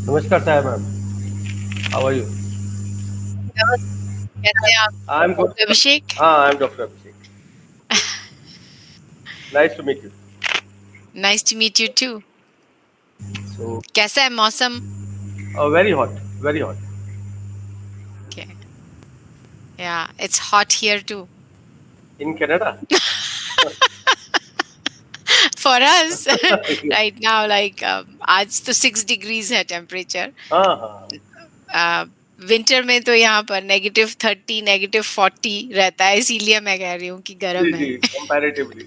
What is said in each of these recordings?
नमस्कार साहब ma'am, how are you? नमस्ते, कैसे हैं आप? I am good. Doctor Abhishek? हाँ, I am doctor Abhishek. Nice to meet you. Nice to meet you too. So कैसा है मौसम? Very hot, very hot. Okay. Yeah, it's hot here too. In Canada? For us, right now, like आज तो 6 degrees है temperature. हाँ हाँ winter में तो यहाँ पर -30, -40 रहता है, इसीलिए मैं कह रही हूँ कि जी गर्म है. जी, comparatively.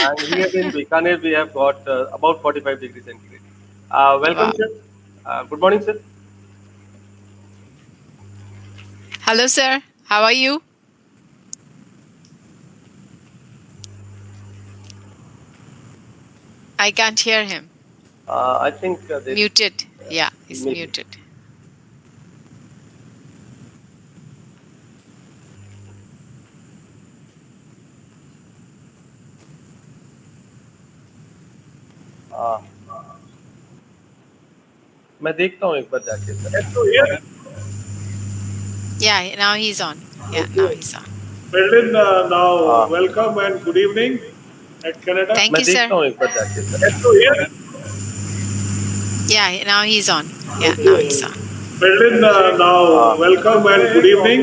And here in BIKANER we have got about 45 degrees centigrade. Welcome Wow. sir. Good morning sir. Hello, sir. How are you? I can't hear him. I think there is Muted. Yeah, he's maybe. muted. Uh, मैं देखता हूँ एक बार जाके sir. Yes, so here, Yeah, now he's on. Yeah, now he's on. Berlin, now welcome and good evening at Canada. Thank मैं you, sir. देखता हूँ एक बार जाके sir. Yes, so here, Yeah, now he's on. Yeah, now he's on. Berlin, now welcome and good evening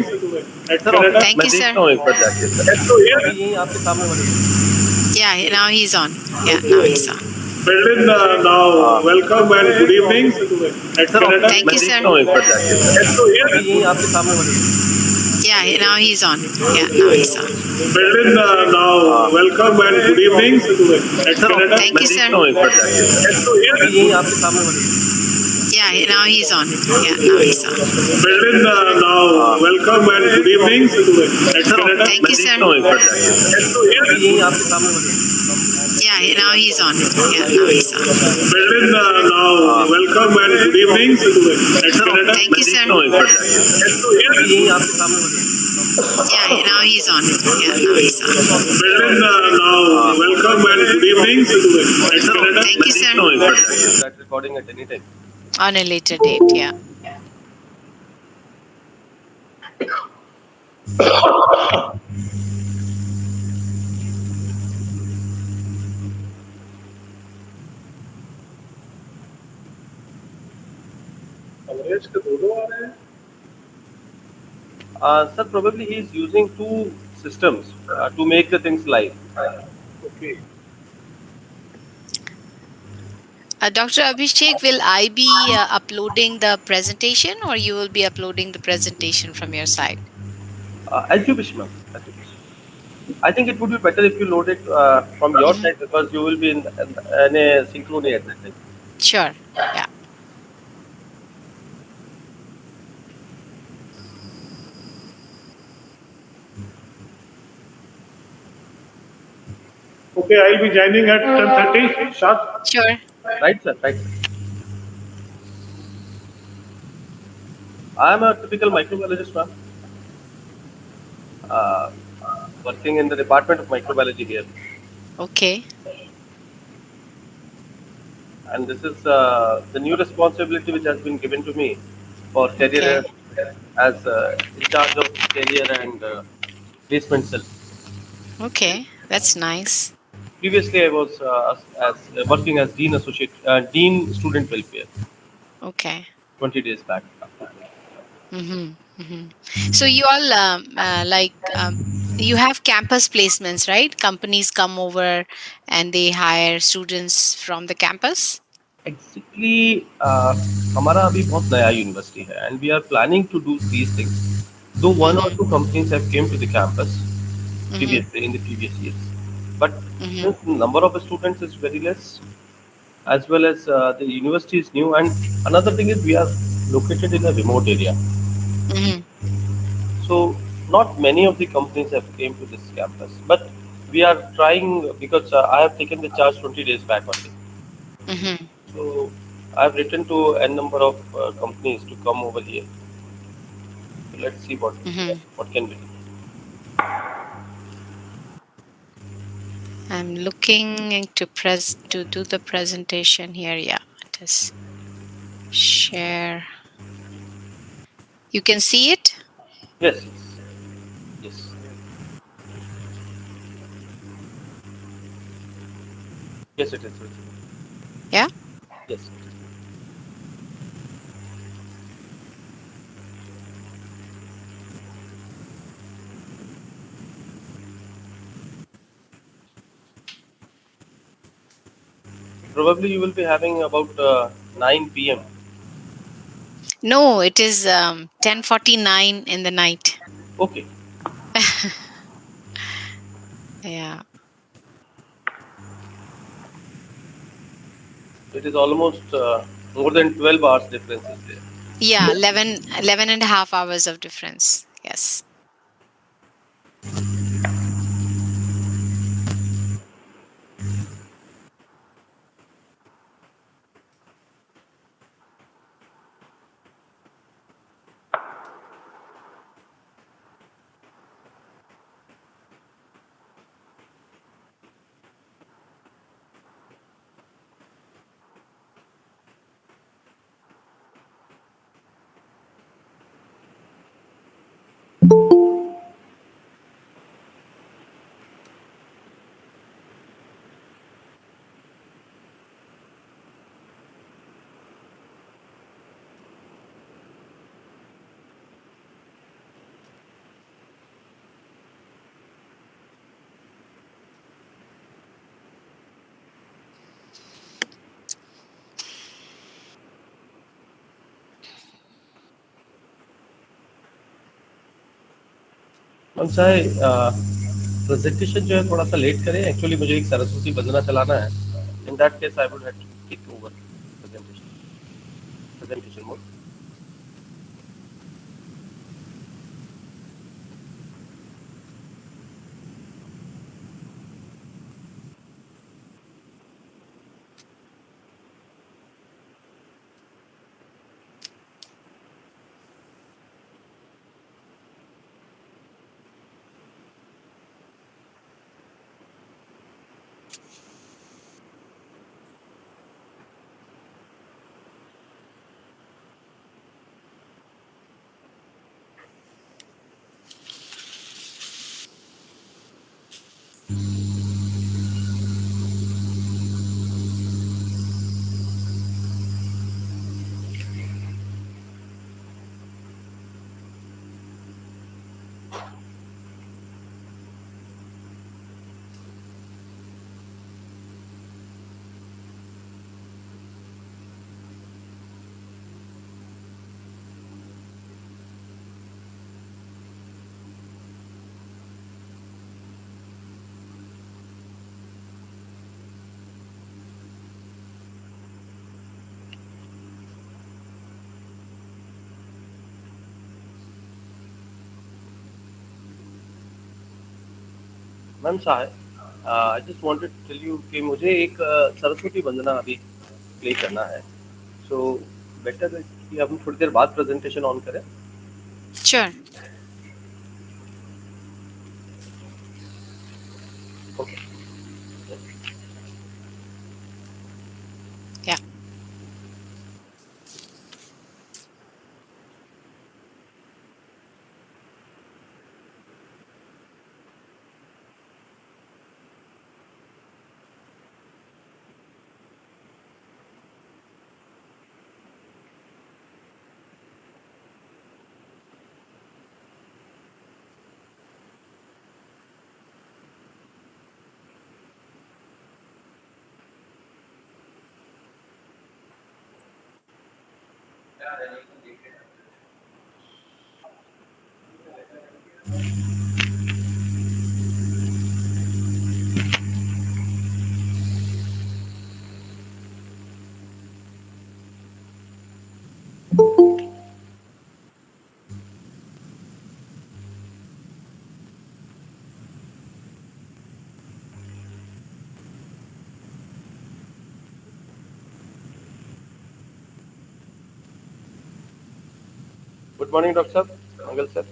at sir Canada. Thank मैं you, sir. देखता हूँ एक बार जाके सर. Yes, so here, अभी यहीं आपके सामने वाले. Yeah, now he's on. Yeah, now he's on. Berlin, now welcome and good evening at sir Canada. Thank मैं you, sir. देखता हूँ एक बार जाके सर. Yes, so here, अभी यहीं आपके सामने वाले. Yeah, now he's on. Yeah, now he's on. Berlin, now welcome and good evening at sir Canada. Thank मैं you, sir. देखता हूँ एक बार जाके सर. Yes, so here, अभी यहीं आपके सामने वाले. Yeah, now he's on. Yeah, now he's on. Berlin, now welcome and good evening at sir Canada. Thank मैं you, देखता sir. हूँ एक बार जाके सर. Yes, so here, अभी यहीं आपके सामने वाले. Yeah, now he's on. Yeah, now he's on. Berlin, now welcome and good evening at sir Canada. Thank मैं you, sir. देखता हूँ एक बार जाके सर. Yes, so here, अभी यहीं आपके सामने वाले. Yeah, now he's on. Yeah, now he's on. Berlin, now welcome and good evening at sir Canada. Thank मैं you, sir. देखता हूँ एक बार जाके sir. That recording at any time. On a later date, yeah. अंग्रेज के दो आ रहे हैं. Sir, probably he is using two systems to make the things live. Okay. Dr. Abhishek, will I be uploading the presentation or you will be uploading the presentation from your side? As you wish, ma'am. As you wish. I think it would be better if you load it from your side because you will be in a synchrony at that time. Sure. Yeah. Okay, I'll be joining at 10:30 sharp. Sure. Right, sir? Right, sir. I am a typical microbiologist, ma'am. Uh, Working in the department of microbiology here. Okay. And this is the new responsibility which has been given to me for career as in charge of career and placement cell. Okay. That's nice. Previously, I was as working as dean student welfare Okay. 20 days back. So you all you have campus placements, right? Companies come over and they hire students from the campus. Exactly, हमारा अभी बहुत नया university है and we are planning to do these things. Though one or two companies have came to the campus previously in the previous years, but since the number of students is very less, as well as the university is new, and another thing is we are located in a remote area. So not many of the companies have came to this campus, but we are trying because I have taken the charge 20 days back only. So I have written to a number of companies to come over here. So let's see what can we do. I'm looking to do the presentation here. Yeah, it is. Share. You can see it? Yes, yes, yes, it is. Yeah. Yes. Probably you will be having about 9 p.m. No, it is 10:49 in the night. Okay. Yeah. It is almost more than 12 hours difference is there. Yeah, 11 and a half hours of difference. Yes. हम चाहे presentation जो है थोड़ा सा late करें actually मुझे एक सरस्वती वंदना चलाना है in that case I would have to kick over presentation mode ma'am Shah I just wanted to tell you कि मुझे एक सरस्वती वंदना अभी प्ले करना है सो बेटर कि हम थोड़ी देर बाद प्रेजेंटेशन ऑन करें Sure. Okay Yeah. Good morning doctor साहब मंगल सर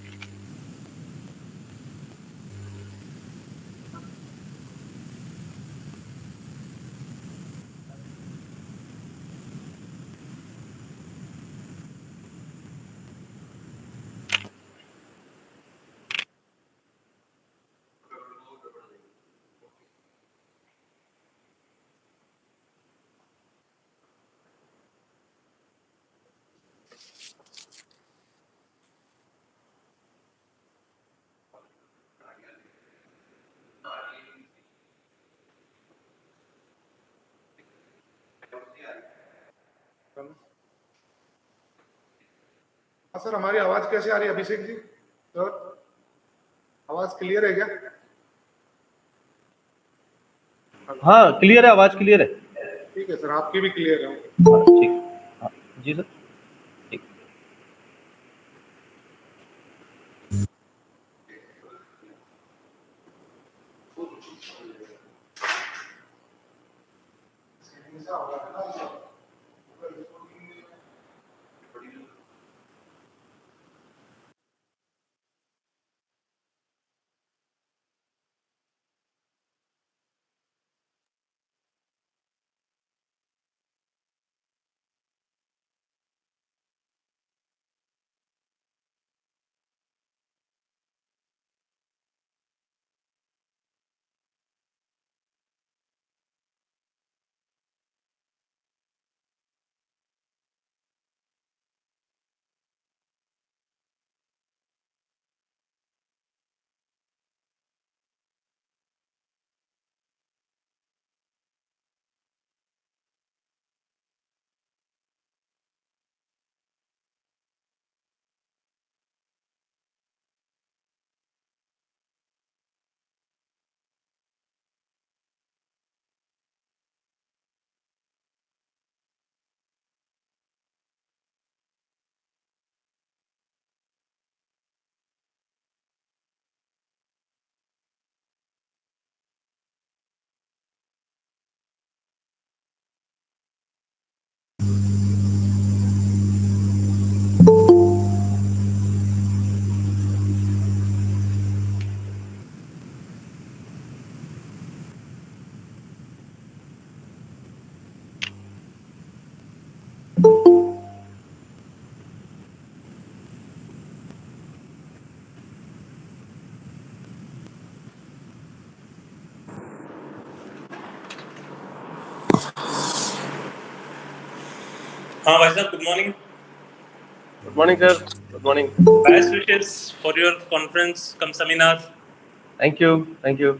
हाँ सर, हमारी आवाज कैसे आ रही है अभिषेक जी? सर, आवाज क्लियर है क्या? हाँ क्लियर है, आवाज क्लियर है। ठीक है सर, आपकी भी क्लियर है। हाँ ठीक। हाँ जी सर। ठीक। हाँ भाई साहब, good morning. Good morning sir, good morning. Best wishes for your conference come seminar. Thank you, thank you.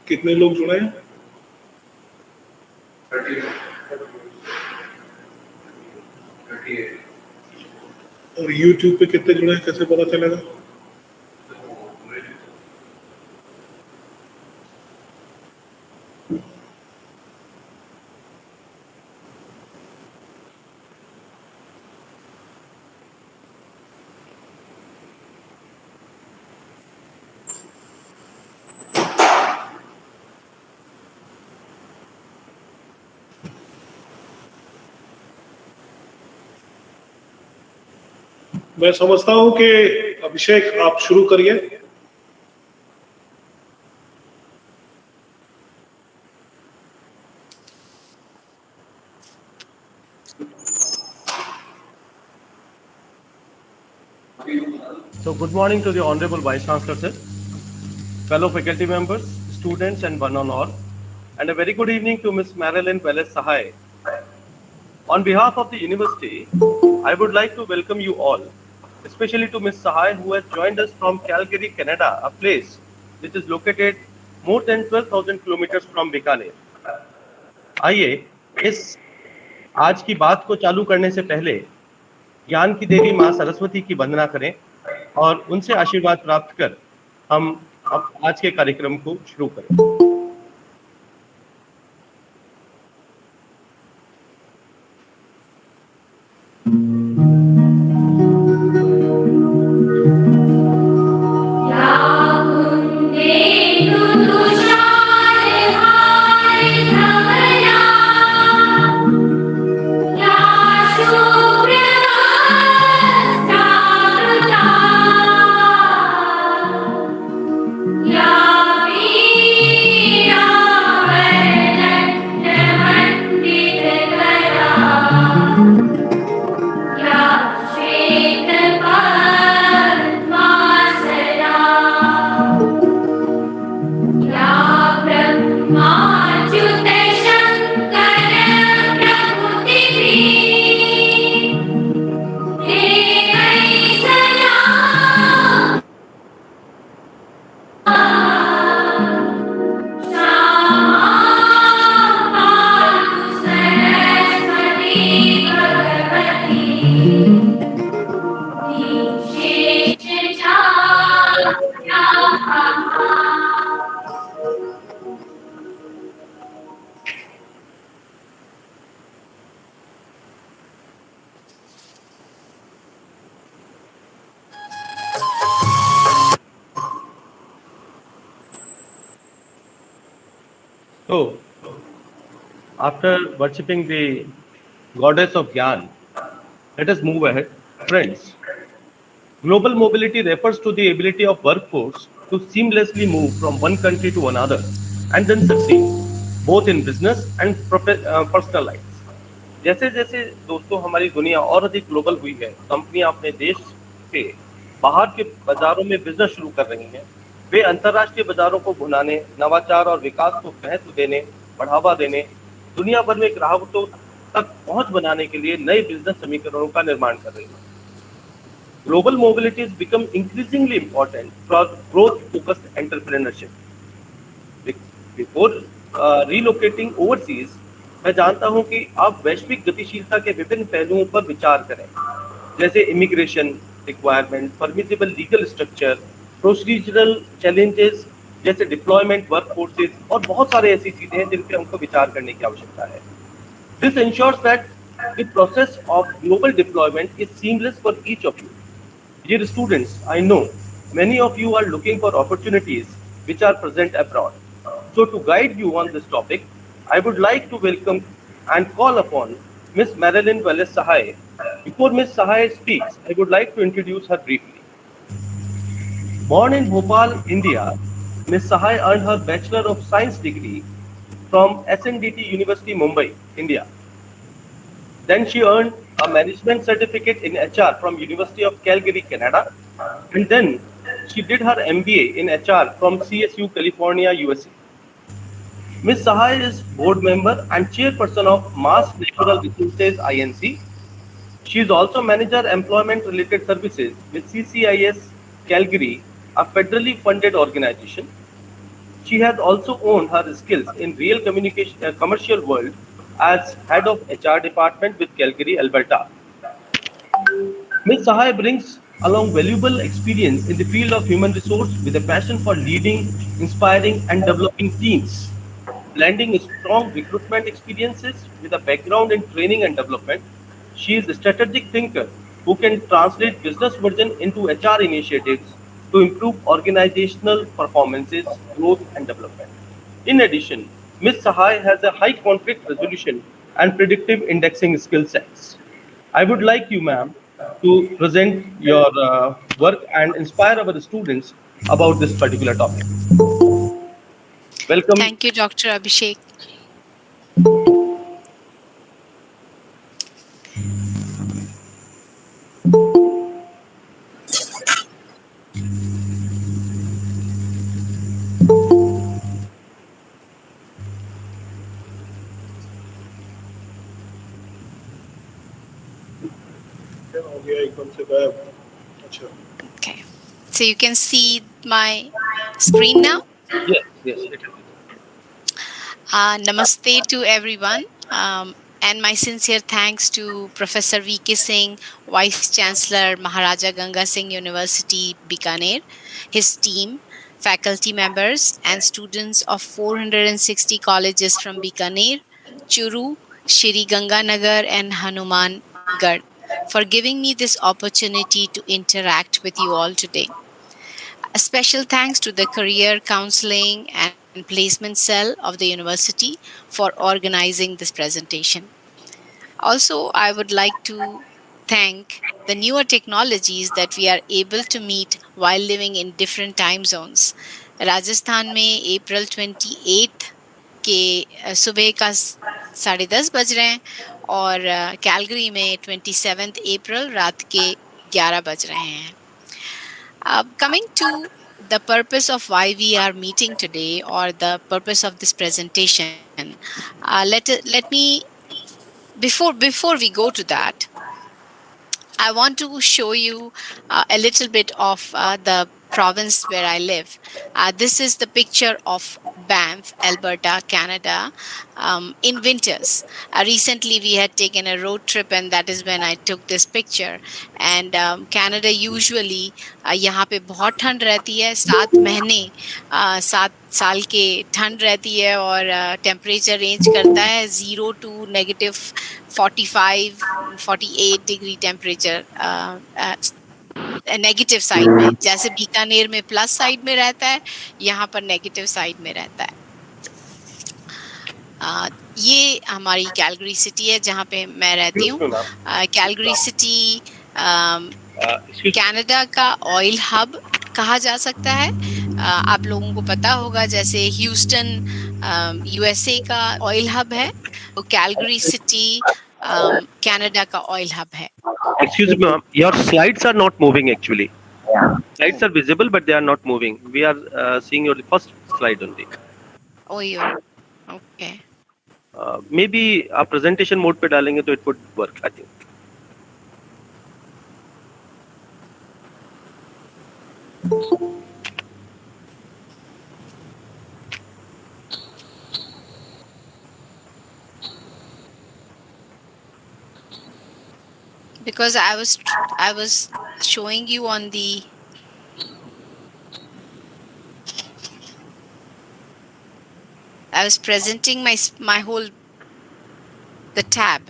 कितने लोग जुड़े हैं? 38। और YouTube पे कितने जुड़े हैं, कैसे पता चलेगा? मैं समझता हूं कि अभिषेक आप शुरू करिए। So, good morning to the Honorable Vice Chancellor, sir, fellow faculty members, students, and one and all, and a very good evening to Ms. Marilyn Velez Sahai. On behalf of the university, I would like to welcome you all, especially to Ms. Sahai, who has joined us from Calgary, Canada, a place which is located more than 12,000 kilometers from BIKANER. आइए इस आज की बात को चालू करने से पहले ज्ञान की देवी माँ सरस्वती की वंदना करें और उनसे आशीर्वाद प्राप्त कर हम अब आज के कार्यक्रम को शुरू करें। So, after worshipping the goddess of Gyan, let us move ahead. Friends, global mobility refers to the ability of workforce to seamlessly move from one country to another and then succeed, both in business and personal life. जैसे जैसे दोस्तों हमारी दुनिया और अधिक global हुई है, कंपनियां अपने देश से बाहर के बाजारों में बिजनेस शुरू कर रही हैं। वे अंतर्राष्ट्रीय बाजारों को भुनाने, नवाचार और विकास को महत्व देने, बढ़ावा देने, दुनिया भर में ग्राहकों तक पहुंच बनाने के लिए नए बिजनेस समीकरणों का निर्माण कर रही है। Global mobility has become increasingly important for growth-focused entrepreneurship. Before relocating overseas, मैं जानता हूं कि आप वैश्विक गतिशीलता के विभिन्न पहलुओं पर विचार करें, जैसे immigration requirement, permissible legal structure, procedural challenges जैसे डिप्लॉयमेंट वर्कफोर्सेस और बहुत सारे ऐसी चीजें हैं जिन पे हमको विचार करने की आवश्यकता है। This ensures that the process of global deployment is seamless for each of you. Dear students, I know many of you are looking for opportunities which are present abroad. So to guide you on this topic, I would like to welcome and call upon Ms. Marilyn Velez Sahai. Before Ms. Sahai speaks, I would like to introduce her briefly. Born in Bhopal, India, Ms. Sahai earned her Bachelor of Science degree from SNDT University, Mumbai, India. Then she earned a management certificate in HR from University of Calgary, Canada. And then she did her MBA in HR from CSU, California, USA. Ms. Sahai is board member and chairperson of Mass Natural Resources INC. She is also manager employment related services with CCIS Calgary, a federally funded organization. She has also honed her skills in real communication, commercial world as head of HR department with Calgary, Alberta. Ms. Sahai brings along valuable experience in the field of human resource with a passion for leading, inspiring, and developing teams. Blending strong recruitment experiences with a background in training and development, she is a strategic thinker who can translate business vision into HR initiatives to improve organizational performances, growth, and development. In addition, Ms. Sahai has a high conflict resolution and predictive indexing skill sets. I would like you, ma'am, to present your work and inspire our students about this particular topic. Welcome. Thank you, Dr. Abhishek. क्या हो गया एकदम से गायब? अच्छा. Okay. So you can see my screen now. Yes, yes, it is. Namaste to everyone. And my sincere thanks to Professor V.K. Singh, Vice Chancellor, Maharaja Ganga Singh University, Bikaner, his team, faculty members, and students of 460 colleges from Bikaner, Churu, Shri Ganganagar, and Hanumangarh for giving me this opportunity to interact with you all today. A special thanks to the Career Counselling and Placement Cell of the university for organizing this presentation. Also, I would like to thank the newer technologies that we are able to meet while living in different time zones. Rajasthan में अप्रैल 28 के सुबह का 10:30 बज रहे हैं और Calgary में 27 अप्रैल रात के 11 बज रहे हैं. Coming to the purpose of why we are meeting today, or the purpose of this presentation, let me before we go to that, I want to show you a little bit of the province where I live. This is the picture of Banff, Alberta, Canada, in winters. Recently, we had taken a road trip, and that is when I took this picture. And Canada usually यहाँ पे बहुत ठंड रहती है. 7 महीने 7 साल के ठंड रहती है और टेम्परेचर रेंज करता है 0 to -45-48 degree temperature negative side में. जैसे बीकानेर में प्लस साइड में रहता है, यहाँ पर नेगेटिव साइड में रहता है. ये हमारी कैलगरी सिटी है जहाँ पे मैं रहती हूँ. कैलगरी सिटी कनाडा का ऑयल हब कहा जा सकता है. आप लोगों को पता होगा जैसे ह्यूस्टन यूएसए का ऑयल हब है, तो कैलगरी सिटी कनाडा का ऑयल हब है. Excuse me, ma'am. Your slides are not moving actually. Slides are visible, but they are not moving. We are seeing your first slide only. Oh, you're okay. Maybe आप presentation mode पे डालेंगे तो it would work, I think. Because I was showing you on the I was presenting my whole the tab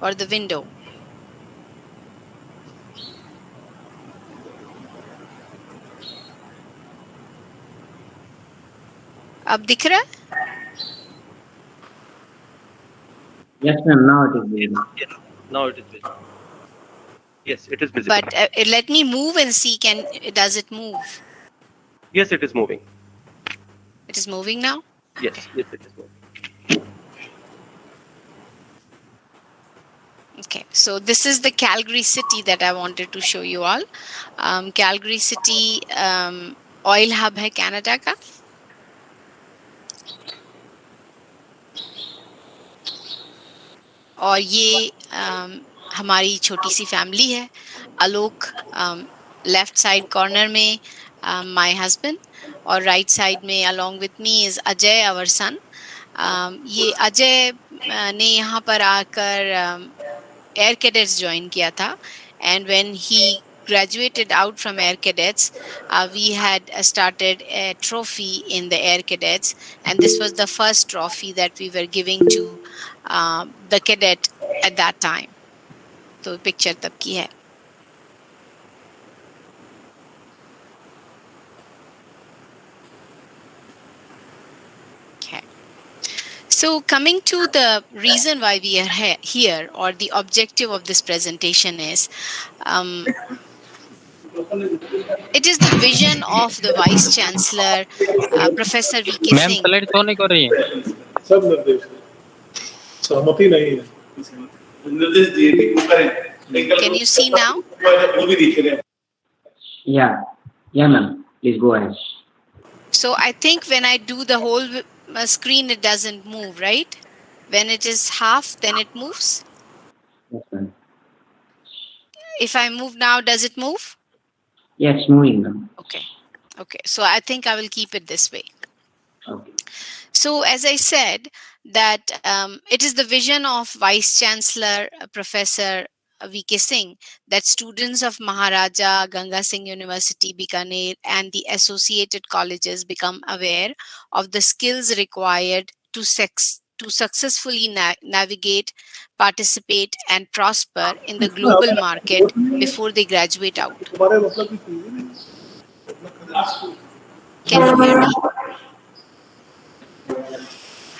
or the window. अब दिख रहा है? Yes, ma'am. Now it is visible. Yes, now it is visible. Yes, it is visible. But let me move and see. Does it move? Yes, it is moving. It is moving now? Yes, Okay. yes, it is moving. Okay, so this is the Calgary city that I wanted to show you all. Calgary city oil hub है Canada का. और ये हमारी छोटी सी family है. आलोक left side corner में my husband और right side में along with me is Ajay, our son. ये अजय ने यहाँ पर आकर एयर कैडेट्स ज्वाइन किया था, and when he graduated out from air cadets, we had started a trophy in the air cadets, and this was the first trophy that we were giving to the cadet at that time. तो picture तब की है. Okay. So coming to the reason why we are here, or the objective of this presentation is, it is the vision of the Vice Chancellor, Professor V.K. Ma'am Singh. Slide तो नहीं कर रही है. सब निर्देश सहमति नहीं है. निर्देश दिए कि वो करें. Can you see now? वो भी दिख रहे हैं. Yeah. Yeah, ma'am. Please go ahead. So I think when I do the whole screen, it doesn't move, right? When it is half, then it moves. Yes, ma'am. If I move now, does it move? Yeah, it's moving, ma'am. Okay. Okay. So I think I will keep it this way. Okay. So as I said, that it is the vision of Vice Chancellor Professor V.K. Singh that students of Maharaja Ganga Singh University, Bikaner, and the associated colleges become aware of the skills required to successfully navigate, participate, and prosper in the global market before they graduate out. Can you hear me?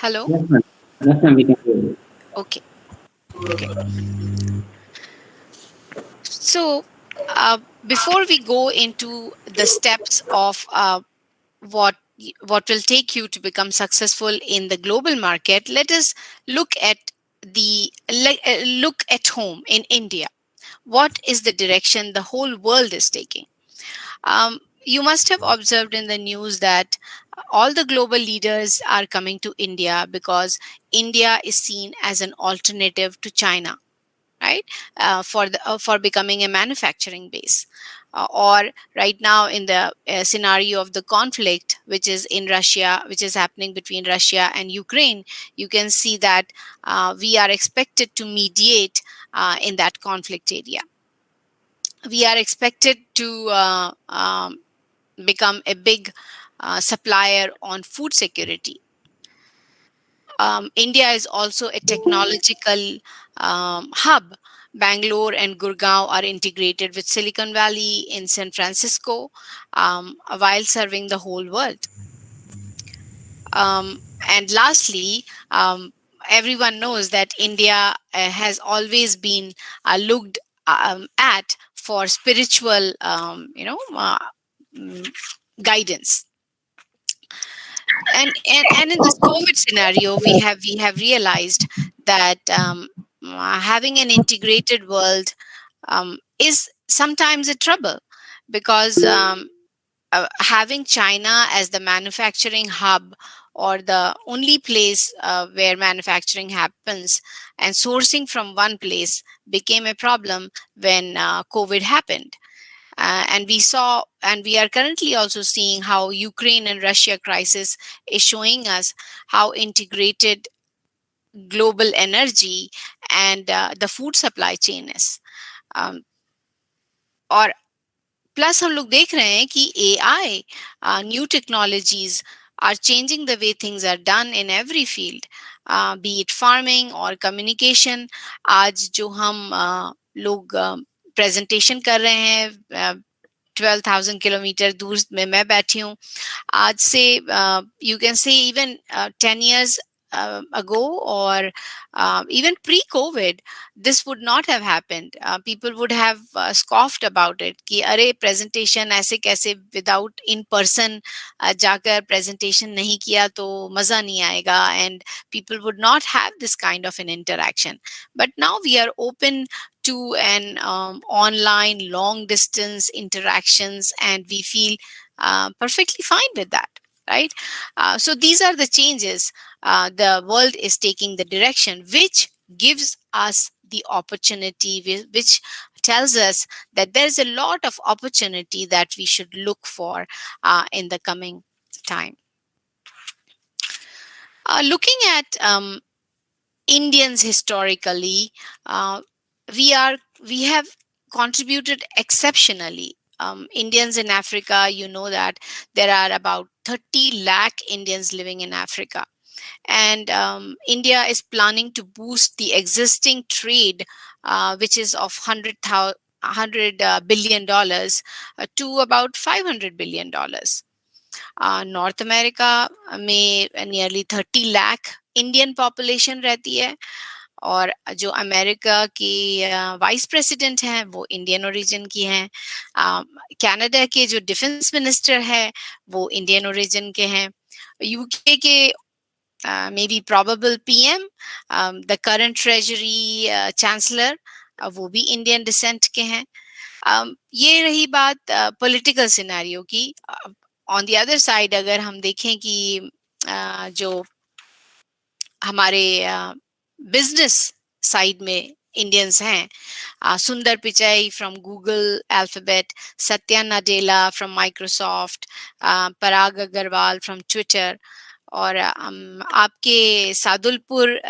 Hello? Yes, ma'am. Yes, ma'am. We can hear you. Okay. Okay. So, before we go into the steps of what will take you to become successful in the global market, let us look at look at home in India. What is the direction the whole world is taking? You must have observed in the news that all the global leaders are coming to India because India is seen as an alternative to China, right? For becoming a manufacturing base. Or right now in the scenario of the conflict, which is in Russia, which is happening between Russia and Ukraine, you can see that we are expected to mediate in that conflict area. We are expected to become a big supplier on food security. India is also a technological hub. Bangalore and Gurgaon are integrated with Silicon Valley in San Francisco while serving the whole world. And lastly, everyone knows that India has always been looked at for spiritual, guidance. And in this COVID scenario, we have realized that having an integrated world is sometimes a trouble, because having China as the manufacturing hub, or the only place where manufacturing happens, and sourcing from one place became a problem when COVID happened. And we are currently also seeing how Ukraine and Russia crisis is showing us how integrated global energy and the food supply chain is. और plus हम लोग देख रहे हैं कि AI, new technologies are changing the way things are done in every field, be it farming or communication. आज जो हम लोग presentation कर रहे हैं 12,000 किलोमीटर दूर में मैं बैठी हूँ, आज से you can say even 10 years ago, or even pre-COVID, this would not have happened. People would have scoffed about it कि अरे presentation ऐसे कैसे without in person जाकर presentation नहीं किया तो मजा नहीं आएगा, and people would not have this kind of an interaction. But now we are open to an online long distance interactions, and we feel perfectly fine with that, right? So these are the changes. The world is taking the direction which gives us the opportunity, which tells us that there's a lot of opportunity that we should look for in the coming time. Looking at Indians historically, we have contributed exceptionally. Indians in Africa, you know that there are about 30 lakh Indians living in Africa. And India is planning to boost the existing trade, which is of $100 billion to about $500 billion. North America में nearly 30 lakh Indian population रहती है, और जो America की vice president हैं वो Indian origin की हैं. कनाडा के जो डिफेंस मिनिस्टर है वो इंडियन ओरिजिन के हैं. यूके के maybe probable PM, the current treasury chancellor, वो भी इंडियन डिसेंट के हैं. ये रही बात पॉलिटिकल सिनेरियो की. ऑन द अदर साइड अगर हम देखें कि जो हमारे बिजनेस साइड में इंडियंस हैं, Sundar Pichai from Google Alphabet, Satya Nadella from Microsoft, Parag Agrawal from Twitter, और आपके सादुलपुर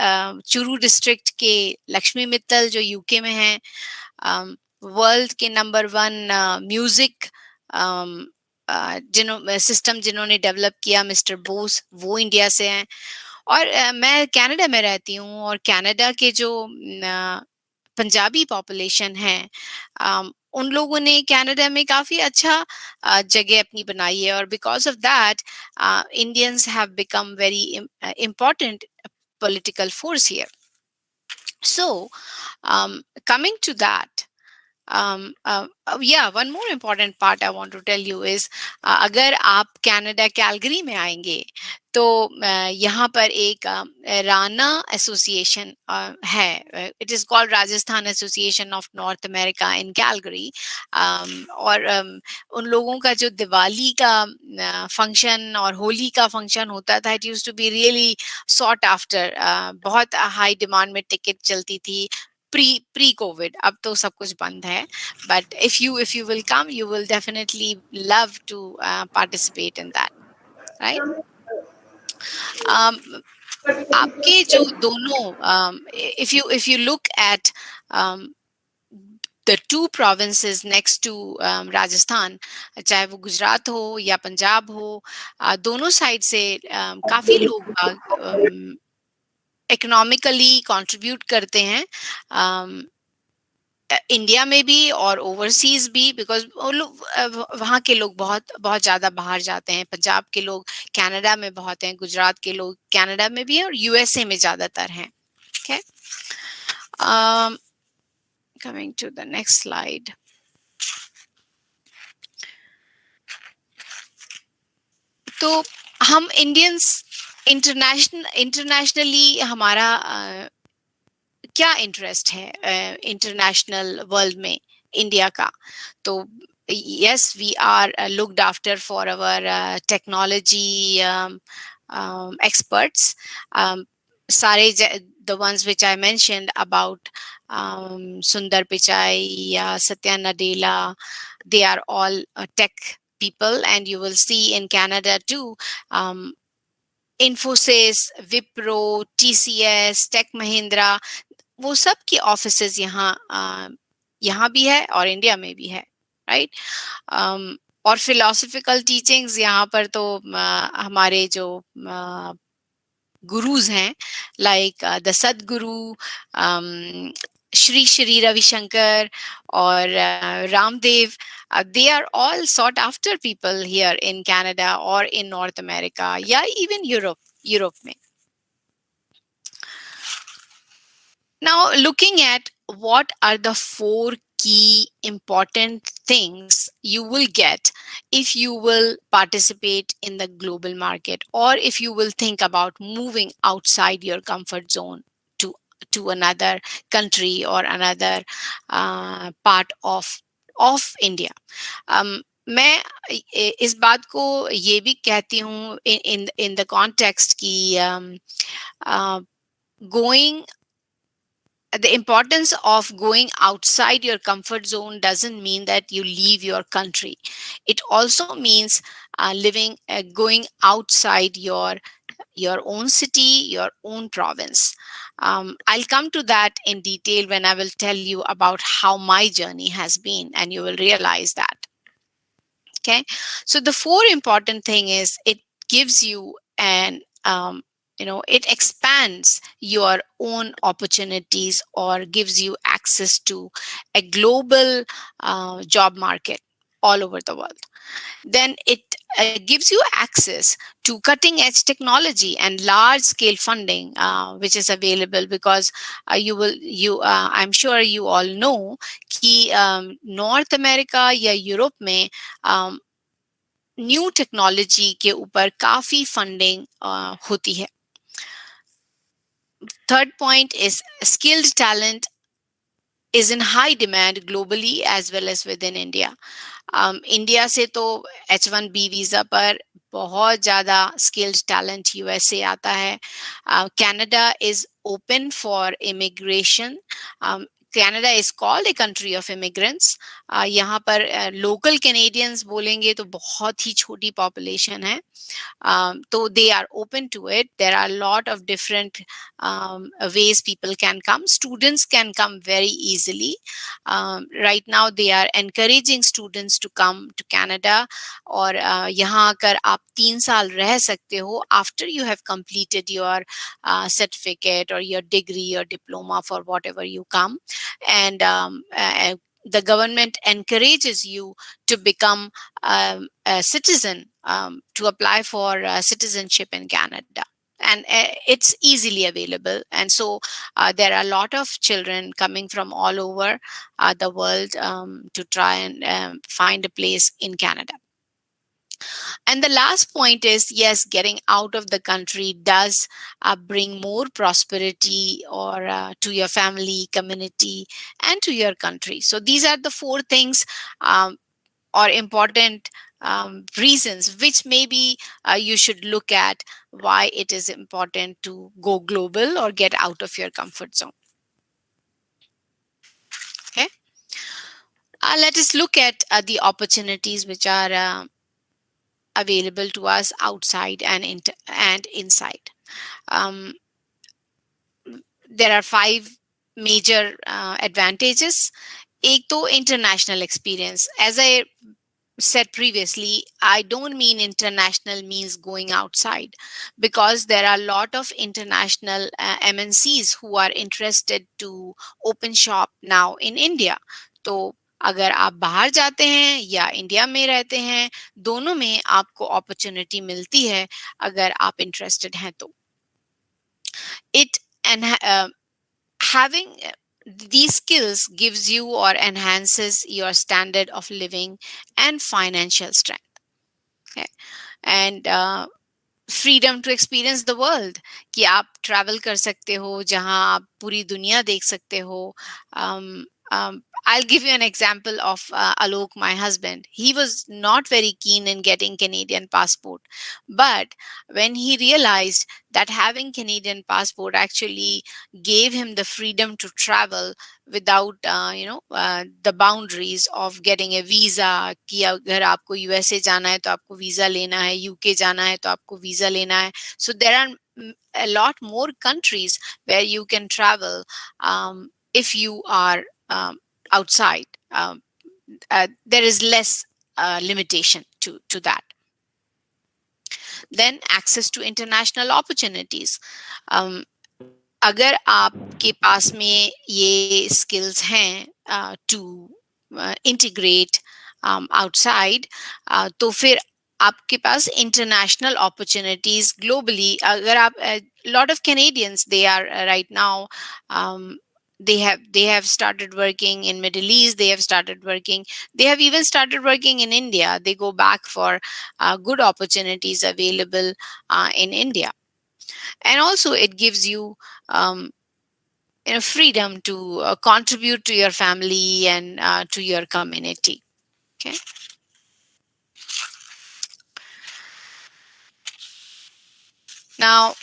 चूरू डिस्ट्रिक्ट के लक्ष्मी मित्तल जो यूके में हैं, वर्ल्ड के नंबर 1 म्यूजिक सिस्टम जिन्होंने डेवलप किया, मिस्टर बोस, वो इंडिया से हैं. और मैं कनाडा में रहती हूँ, और कनाडा के जो पंजाबी पॉपुलेशन है, उन लोगों ने कनाडा में काफी अच्छा जगह अपनी बनाई है, और because of that Indians have become very important political force here. So coming to that, yeah, one more important part I want to tell you is अगर आप कनाडा कैलगरी में आएंगे तो यहाँ पर एक राना एसोसिएशन है. It is called Rajasthan association of north America in Calgary. और उन लोगों का जो दिवाली का फंक्शन और होली का फंक्शन होता था, it used to be really sought after. बहुत हाई डिमांड में टिकट चलती थी pre COVID. अब तो सब कुछ बंद है, but if you will come, you will definitely love to participate in that, right? आपके जो दोनों if you look at the two provinces next to Rajasthan, चाहे वो गुजरात हो या पंजाब हो, दोनों साइड से काफी लोग इकोनॉमिकली कंट्रीब्यूट करते हैं, इंडिया में भी और ओवरसीज भी, बिकॉज वहाँ के लोग बहुत बहुत ज़्यादा बाहर जाते हैं. पंजाब के लोग कनाडा में बहुत हैं, गुजरात के लोग कनाडा में भी हैं, और यूएसए में ज़्यादातर हैं. Okay, coming to the next slide. तो हम इंडियंस इंटरनेशनली हमारा क्या इंटरेस्ट है इंटरनेशनल वर्ल्ड में इंडिया का? तो yes, we are looked after for our technology experts. सारे the ones which I mentioned about Sundar Pichai, Satya Nadella, they are all tech people, and you will see in Canada too. Infosys, Wipro, TCS, Tech Mahindra, वो सब की offices यहाँ भी है और India में भी है, राइट? और फिलोसफिकल टीचिंग्स यहाँ पर तो हमारे जो गुरुज हैं, लाइक द सदगुरु, श्री श्री रविशंकर और Ramdev, they are all sought after people here in Canada or in North America, या even Europe में. Now, looking at what are the 4 key important things you will get if you will participate in the global market, or if you will think about moving outside your comfort zone to another country or another part of India. मैं इस बात को ये भी कहती हूँ in the context कि going the importance of going outside your comfort zone doesn't mean that you leave your country. It also means going outside your own city, your own province. I'll come to that in detail when I will tell you about how my journey has been, and you will realize that. Okay, so the four important thing is it gives you an it expands your own opportunities or gives you access to a global job market all over the world. Then it gives you access to cutting edge technology and large scale funding, which is available because I'm sure you all know कि north America या Europe में new technology के ऊपर काफी funding होती है. Third point is skilled talent is in high demand globally as well as within India. India से तो H1B वीजा पर बहुत ज़्यादा स्किल्ड टैलेंट यूएसए आता है. Canada is open for immigration. Canada is called a country of immigrants. यहाँ पर local Canadians बोलेंगे तो बहुत ही छोटी पॉपुलेशन है. So they are open to it. There are a lot of different ways people can come. Students can come very easily. Right now they are encouraging students to come to Canada. और यहाँ आकर आप 3 साल रह सकते हो after you have completed your certificate or your degree or diploma for whatever you come. And the government encourages you to become a citizen, to apply for citizenship in Canada. And it's easily available. And so there are a lot of children coming from all over the world to try and find a place in Canada. And the last point is, yes, getting out of the country does bring more prosperity or to your family, community, and to your country. So these are the 4 things or important reasons which maybe you should look at why it is important to go global or get out of your comfort zone. Okay. Let us look at the opportunities which are available to us outside and inside. There are 5 major advantages. एक तो international experience. As I said previously, I don't mean international means going outside, because there are a lot of international MNCs who are interested to open shop now in India. तो अगर आप बाहर जाते हैं या India में रहते हैं, दोनों में आपको अपॉर्चुनिटी मिलती है अगर आप इंटरेस्टेड हैं तो. It and having these skills gives you or enhances your standard of living and financial strength. Okay. And freedom to experience the world, कि आप travel कर सकते हो जहां आप पूरी दुनिया देख सकते हो. I'll give you an example of Alok, my husband. He was not very keen in getting Canadian passport, but when he realized that having Canadian passport actually gave him the freedom to travel without the boundaries of getting a visa, कि अगर आपको USA जाना है तो आपको visa लेना है, UK जाना है तो आपको visa लेना है. So there are a lot more countries where you can travel if you are outside. There is less limitation to that. Then access to international opportunities. अगर आपके पास में ये skills हैं to integrate outside, तो फिर आपके पास international opportunities globally. अगर आप lot of Canadians, they are right now they have started working in Middle East. They have started working. They have even started working in India. They go back for good opportunities available in India. And also it gives you freedom to contribute to your family and to your community. Okay. Now,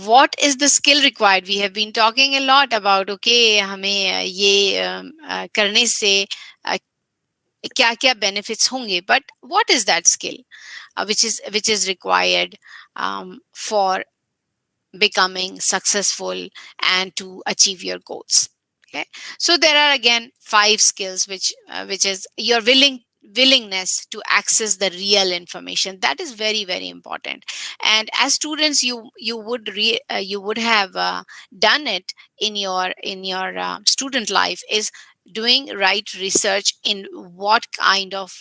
what is the skill required? We have been talking a lot about, okay, हमें ये करने से क्या क्या benefits होंगे, but what is that skill which is required for becoming successful and to achieve your goals? Okay, so there are again 5 skills which is your willingness to access the real information. That is very, very important. And as students, you would have done it in your student life, is doing right research in what kind of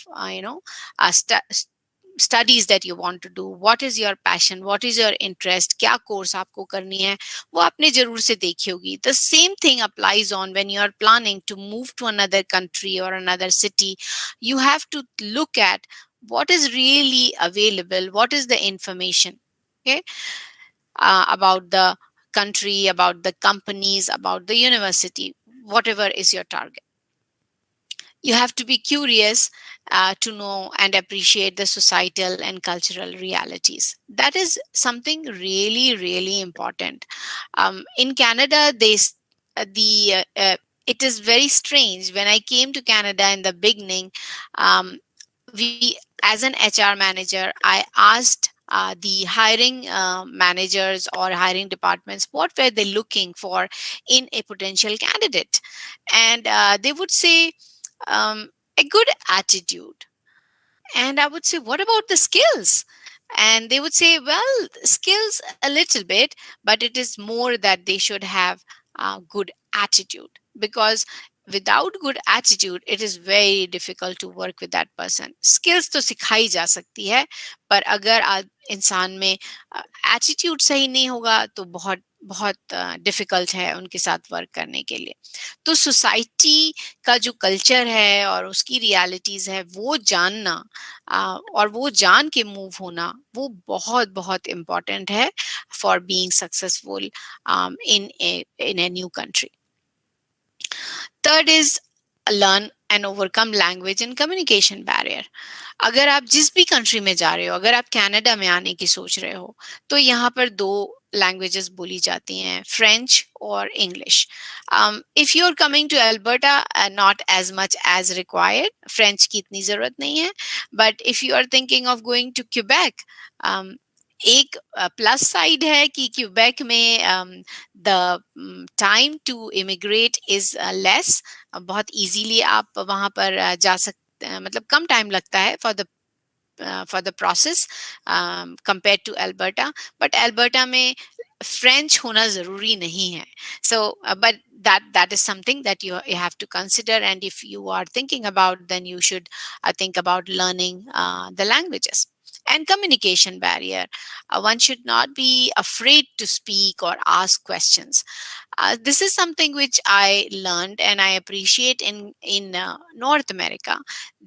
studies that you want to do, what is your passion, what is your interest, क्या course आपको करनी है, वो आपने जरूर से देखी होगी. The same thing applies on when you are planning to move to another country or another city. You have to look at what is really available, what is the information, okay, about the country, about the companies, about the university, whatever is your target. You have to be curious to know and appreciate the societal and cultural realities. That is something really, really important. In Canada, it is very strange. When I came to Canada in the beginning, we, as an HR manager, I asked the hiring managers or hiring departments what were they looking for in a potential candidate, and they would say a good attitude. And I would say, what about the skills? And they would say, well, skills a little bit, but it is more that they should have good attitude, because without good attitude, it is very difficult to work with that person. Skills तो सिखाई जा सकती है, पर अगर इंसान में attitude सही नहीं होगा तो बहुत बहुत डिफिकल्ट है उनके साथ वर्क करने के लिए. तो सोसाइटी का जो कल्चर है और उसकी रियलिटीज है वो जानना और वो जान के मूव होना, वो बहुत बहुत इम्पोर्टेंट है for being successful in a new country. Third is learn and overcome language and communication barrier. अगर आप जिस भी कंट्री में जा रहे हो, अगर आप कनाडा में आने की सोच रहे हो, तो यहाँ पर 2 लैंग्वेजेस बोली जाती हैं, फ्रेंच और English. If you are coming to Alberta, not as much as required, French की इतनी जरूरत नहीं है. But if you are thinking of going to Quebec, एक प्लस साइड है कि क्यूबेक में the time to immigrate is less. बहुत इजीली आप वहां पर जा सकते, मतलब कम टाइम लगता है for the process compared to Alberta. But Alberta में फ्रेंच होना जरूरी नहीं है. So but that is something that you have to consider, and if you are thinking about, then you should think about learning the languages. And communication barrier, one should not be afraid to speak or ask questions. This is something which I learned and I appreciate in North America,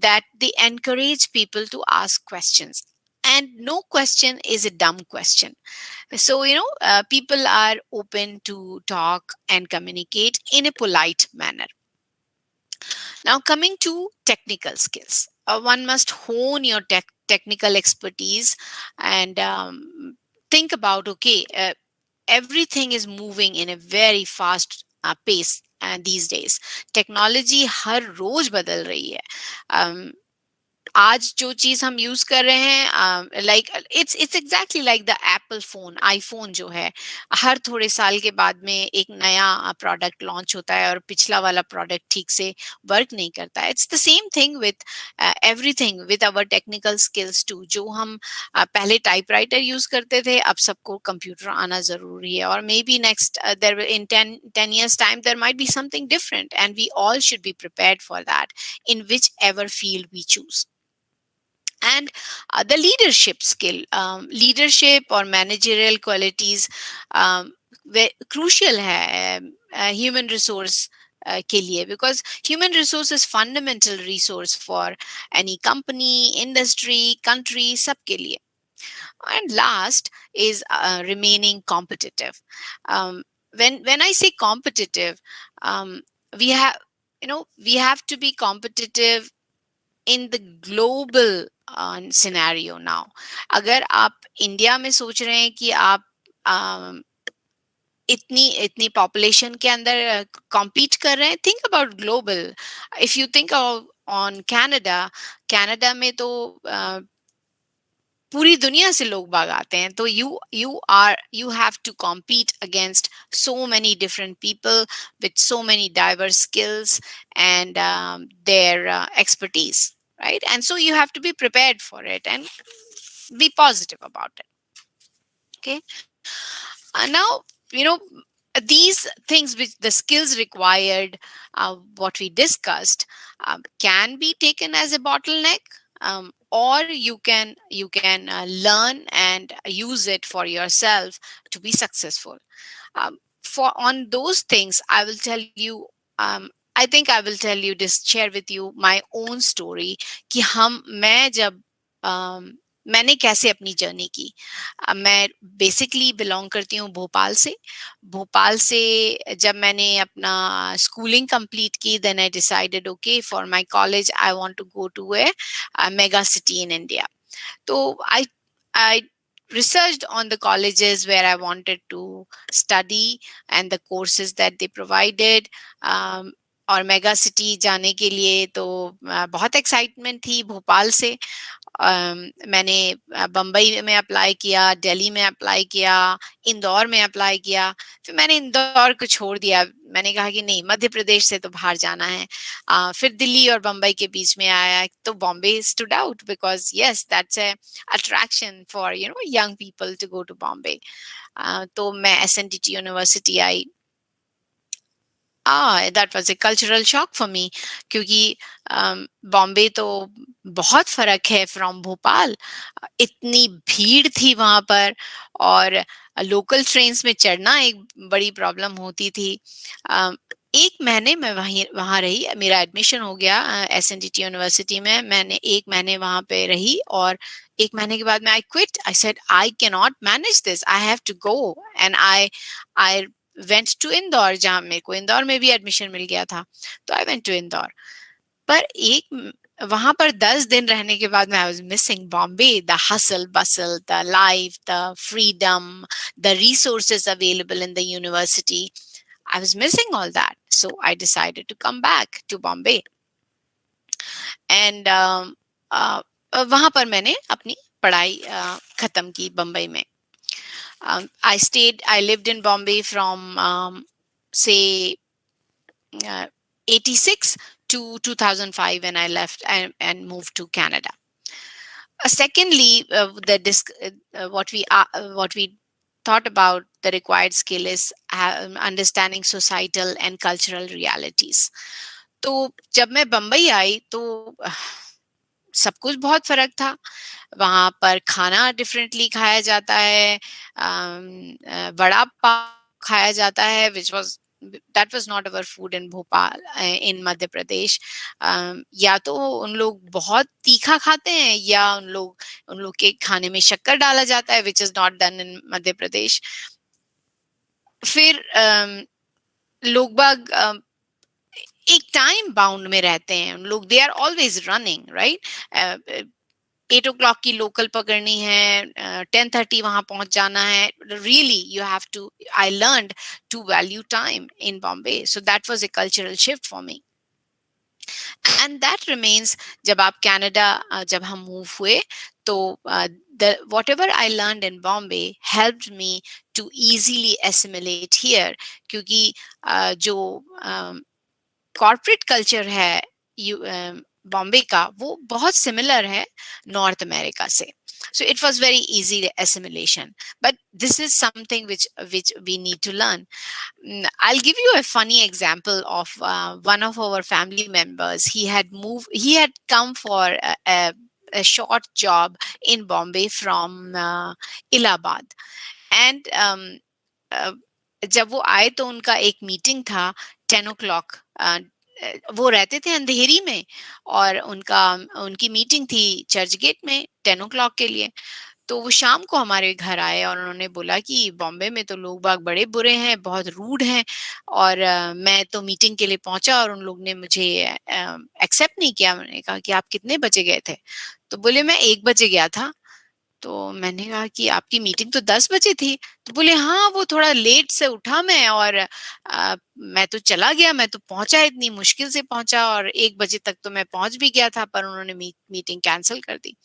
that they encourage people to ask questions, and no question is a dumb question. So people are open to talk and communicate in a polite manner. Now, coming to technical skills, one must hone your technical expertise and think about, okay, everything is moving in a very fast pace these days. Technology हर रोज बदल रही है. आज जो चीज हम use कर रहे हैं, like it's exactly like the Apple phone, iPhone जो है, हर थोड़े साल के बाद में एक नया प्रोडक्ट लॉन्च होता है और पिछला वाला प्रोडक्ट ठीक से वर्क नहीं करता है. It's the same thing with everything, with our technical skills too. जो हम पहले टाइपराइटर यूज करते थे, अब सबको कंप्यूटर आना जरूरी है. और maybe next there in 10 years time there might be something different, and we all should be prepared for that in whichever field we choose. And the leadership skill, leadership or managerial qualities crucial है human resource के लिए, because human resource is fundamental resource for any company, industry, country, सब के लिए. And last is remaining competitive. When I say competitive, we have to be competitive in the global scenario now. अगर आप India में सोच रहे हैं कि आप इतनी इतनी पॉपुलेशन के अंदर कॉम्पीट कर रहे हैं. Think about global. If you think on Canada, Canada में तो पूरी दुनिया से लोग बाग आते हैं. तो you have to compete against so many different people with so many diverse skills and their expertise, right? And so you have to be prepared for it and be positive about it. Okay. Now, you know, these things, which the skills required, what we discussed, can be taken as a bottleneck, or you can learn and use it for yourself to be successful. For on those things, I will tell you. I think I will tell you this, share with you my own story. कि मैं जब मैंने कैसे अपनी journey की. मैं basically belong करती हूँ भोपाल से. भोपाल से जब मैंने अपना स्कूलिंग कंप्लीट की, then I decided okay for my college I want to go to a mega city in India. तो I researched on the colleges where I wanted to study and the courses that they provided. और mega city जाने के लिए तो बहुत excitement थी भोपाल से. मैंने बम्बई में अप्लाई किया, दिल्ली में अप्लाई किया, इंदौर में अप्लाई किया. फिर मैंने इंदौर को छोड़ दिया. मैंने कहा कि नहीं, मध्य प्रदेश से तो बाहर जाना है. फिर दिल्ली और बम्बई के बीच में आया तो Bombay stood out because yes that's a attraction for young people to go to Bombay. तो मैं SNDT यूनिवर्सिटी आई. that was a cultural shock for me क्योंकि बॉम्बे तो बहुत फर्क है फ्रॉम भोपाल. इतनी भीड़ थी वहां पर और लोकल ट्रेन्स में चढ़ना एक बड़ी प्रॉब्लम होती थी. एक महीने में वहां रही. मेरा एडमिशन हो गया SNDT यूनिवर्सिटी में. मैंने एक महीने वहां पे रही और एक महीने के बाद में I quit. I said I can not manage this, I have to go. And I went to Indore, जहां मेरे को इंदौर में भी एडमिशन मिल गया था. तो आई वेंट टू इंदौर. पर वहां पर 10 दिन रहने के बाद मैं was missing Bombay. The hustle bustle, the life, the freedom, the resources available in the university. I was missing all that. So I decided to come back to Bombay. And वहां पर मैंने अपनी पढ़ाई खत्म की बम्बई में. I lived in Bombay from say 86 to 2005 when I left and moved to Canada. Secondly, what we thought about the required skill is understanding societal and cultural realities. तो जब मैं बम्बई आई तो सब कुछ बहुत फर्क था. वहां पर खाना डिफरेंटली खाया जाता है. वड़ा पाव खाया जाता है that was not our food in Bhopal in Madhya Pradesh. या तो उन लोग बहुत तीखा खाते हैं या उन लोग के खाने में शक्कर डाला जाता है, which is not done in Madhya Pradesh. फिर लोग बाग एक टाइम बाउंड में रहते हैं उन लोग. They are always running, right. 8 o'clock की लोकल पकड़नी है, 10:30 वहां पहुंच जाना है. Really you have to. I learned to value time in Bombay. So that was a cultural shift for me. And that remains. जब आप कनाडा जब हम मूव हुए तो whatever I learned in Bombay helped me to easily assimilate here. क्योंकि जो corporate culture है बॉम्बे का वो बहुत सिमिलर है नॉर्थ अमेरिका से. So it was very easy assimilation. But this is something which we need to learn. I'll give you a funny example of one of our family members. He had come for a short job in Bombay from Allahabad. And जब वो आए तो उनका एक meeting था 10 o'clock. वो रहते थे अंधेरी में और उनकी मीटिंग थी चर्च गेट में 10 o'clock के लिए. तो वो शाम को हमारे घर आए और उन्होंने बोला कि बॉम्बे में तो लोग बाग बड़े बुरे हैं, बहुत रूड हैं. और मैं तो मीटिंग के लिए पहुंचा और उन लोग ने मुझे एक्सेप्ट नहीं किया. मैंने कहा कि आप कितने बजे गए थे? तो बोले मैं 1 बजे गया था. तो मैंने कहा कि आपकी मीटिंग तो 10 बजे थी। तो बोले हाँ वो थोड़ा लेट से उठा मैं और मैं तो चला गया, मैं तो पहुंचा, इतनी मुश्किल से पहुंचा और 1 बजे तक तो मैं पहुंच भी गया था, पर उन्होंने मीटिंग कैंसिल कर दी.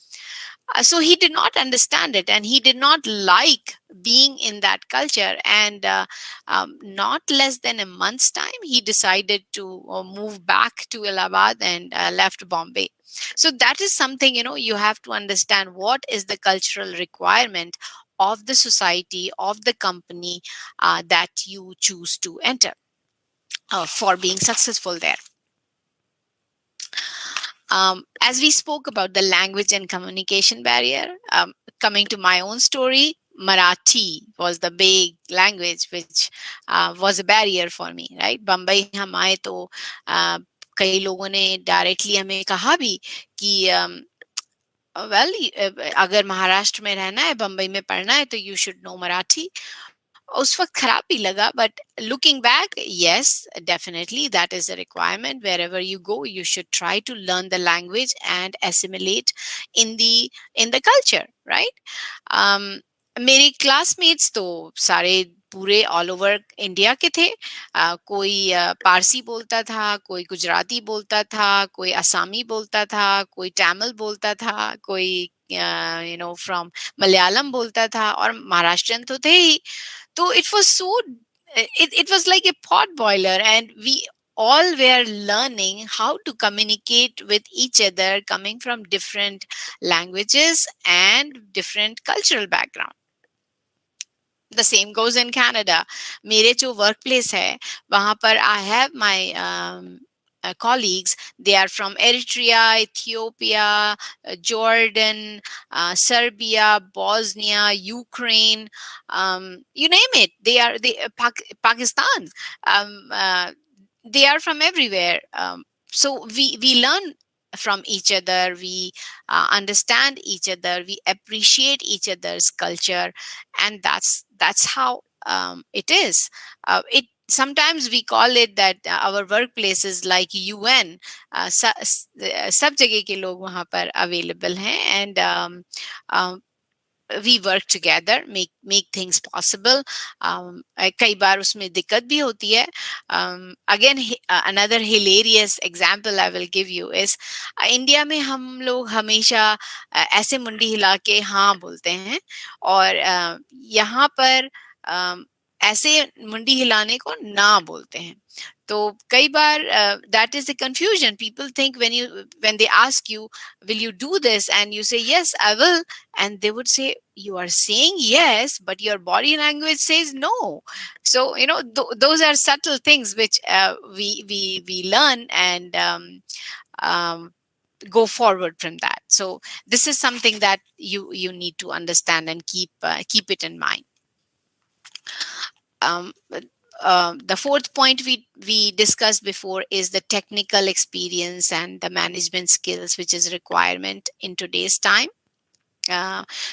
So he did not understand it and he did not like being in that culture, and not less than a month's time he decided to move back to Allahabad and left Bombay. So that is something, you have to understand what is the cultural requirement of the society, of the company that you choose to enter for being successful there. As we spoke about the language and communication barrier, coming to my own story, Marathi was the big language which was a barrier for me, right? Bombay हम आए तो कई लोगों ने directly हमें कहा भी कि वेल अगर महाराष्ट्र में रहना है, बम्बई में पढ़ना है, तो यू शुड नो मराठी. उस वक्त खराब भी लगा, but looking back, yes, definitely that is a requirement. Wherever you go, you should try to learn the language and assimilate in the culture, right? मेरे क्लासमेट्स तो सारे पूरे ऑल ओवर इंडिया के थे. कोई पारसी बोलता था, कोई गुजराती बोलता था, कोई असामी बोलता था, कोई तमिल बोलता था, कोई फ्रॉम मलयालम बोलता था, और महाराष्ट्रियन तो थे ही. So it was it was like a pot boiler, and we all were learning how to communicate with each other, coming from different languages and different cultural background. The same goes in Canada. मेरे जो workplace है, वहाँ पर I have my colleagues. They are from Eritrea, Ethiopia, Jordan, Serbia, Bosnia, Ukraine, you name it. Pakistan. They are from everywhere. So we learn from each other. We understand each other. We appreciate each other's culture, and that's how it is. It sometimes we call it that our workplace is like UN. सब जगह के लोग वहाँ पर available हैं, and we work together, make things possible. कई बार उसमें दिक्कत भी होती है. Again, another hilarious example I will give you is India में हम लोग हमेशा ऐसे मुंडी हिला के हाँ बोलते हैं, और यहाँ पर ऐसे मुंडी हिलाने को ना बोलते हैं. तो कई बार that is the confusion. People think when they ask you, will you do this, and you say yes, I will, and they would say you are saying yes, but your body language says no. So those are subtle things which we learn and go forward from that. So this is something that you need to understand and keep it in mind. The fourth point we discussed before is the technical experience and the management skills, which is requirement in today's time.